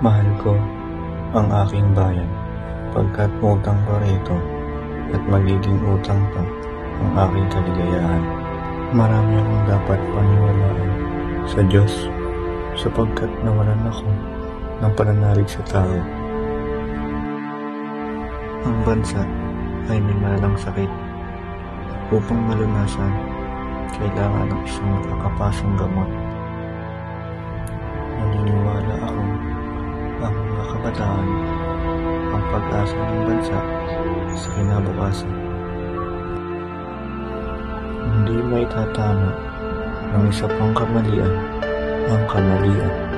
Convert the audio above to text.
Mahal ko ang aking bayan, pagkat utang ko rito at magiging utang pa ang aking kaligayahan. Marami akong dapat paniwalaan sa Diyos, sapagkat nawalan ako ng pananalig sa tao. Ang bansa ay may malalang sakit. Upang malunasan, kailangan ng isang makakapasong gamot. Naniniwala ako ang mga kabataan ang pag-asa ng bansa sa kinabukasan. Hindi may tatama ng isa pang kamalian ang kamalian.